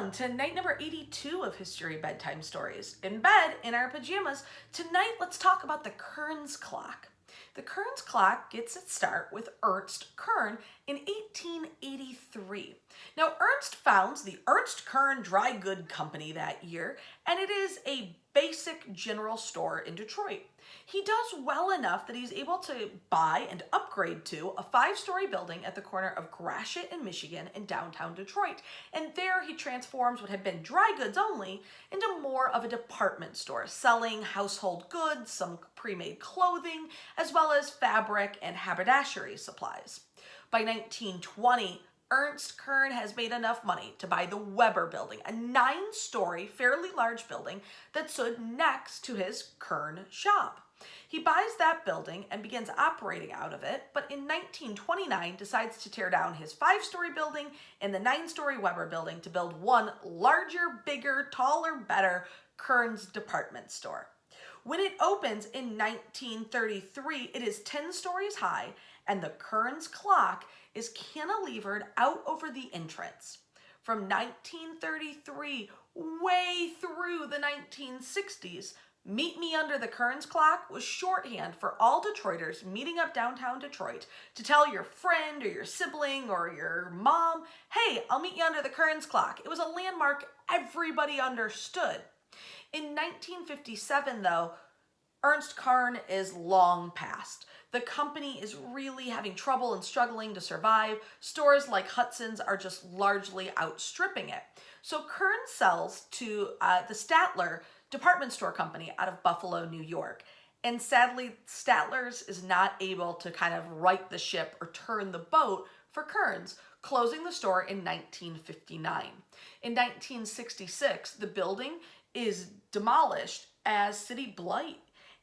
Welcome to night number 82 of History Bedtime Stories. In bed, in our pajamas, tonight let's talk about the Kerns Clock. The Kerns Clock gets its start with Ernst Kern in 1883. Now, Ernst founds the Ernst Kern Dry Good Company that year, and it is a basic general store in Detroit. He does well enough that he's able to buy and upgrade to a 5-story building at the corner of Gratiot and Michigan in downtown Detroit. And there he transforms what had been dry goods only into more of a department store, selling household goods, some pre-made clothing, as well as fabric and haberdashery supplies. By 1920, Ernst Kern has made enough money to buy the Weber building, a 9-story, fairly large building that stood next to his Kern shop. He buys that building and begins operating out of it, but in 1929 decides to tear down his 5-story building and the 9-story Weber building to build one larger, bigger, taller, better Kearns department store. When it opens in 1933, it is 10 stories high, and the Kerns Clock is cantilevered out over the entrance. From 1933 way through the 1960s, Meet Me Under the Kerns Clock was shorthand for all Detroiters meeting up downtown Detroit to tell your friend or your sibling or your mom, hey, I'll meet you under the Kerns Clock. It was a landmark everybody understood. In 1957, though, Ernst Kern is long past. The company is really having trouble and struggling to survive. Stores like Hudson's are just largely outstripping it. So Kern sells to the Statler department store company out of Buffalo, New York. And sadly, Statler's is not able to kind of right the ship or turn the boat for Kearns, closing the store in 1959. In 1966, the building is demolished as city blight,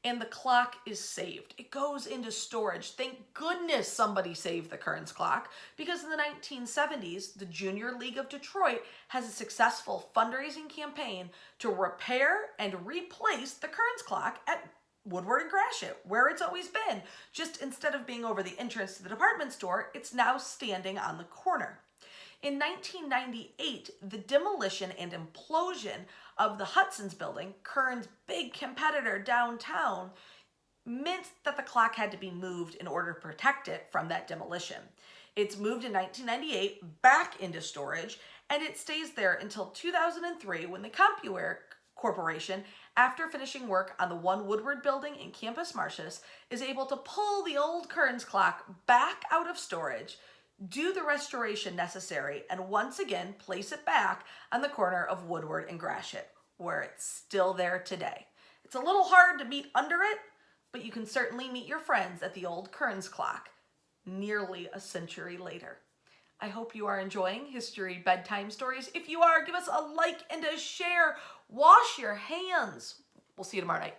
and the clock is saved. It goes into storage. Thank goodness somebody saved the Kerns Clock, because in the 1970s, the Junior League of Detroit has a successful fundraising campaign to repair and replace the Kerns Clock at Woodward and Gratiot, where it's always been. Just instead of being over the entrance to the department store, it's now standing on the corner. In 1998, the demolition and implosion of the Hudson's building, Kern's big competitor downtown, meant that the clock had to be moved in order to protect it from that demolition. It's moved in 1998 back into storage, and it stays there until 2003 when the CompuWare Corporation, after finishing work on the One Woodward building in Campus Martius, is able to pull the old Kerns Clock back out of storage, do the restoration necessary, and once again place it back on the corner of Woodward and Gratiot, where it's still there today. It's a little hard to meet under it, but you can certainly meet your friends at the old Kerns Clock nearly a century later. I hope you are enjoying History Bedtime Stories. If you are, give us a like and a share. Wash your hands. We'll see you tomorrow night.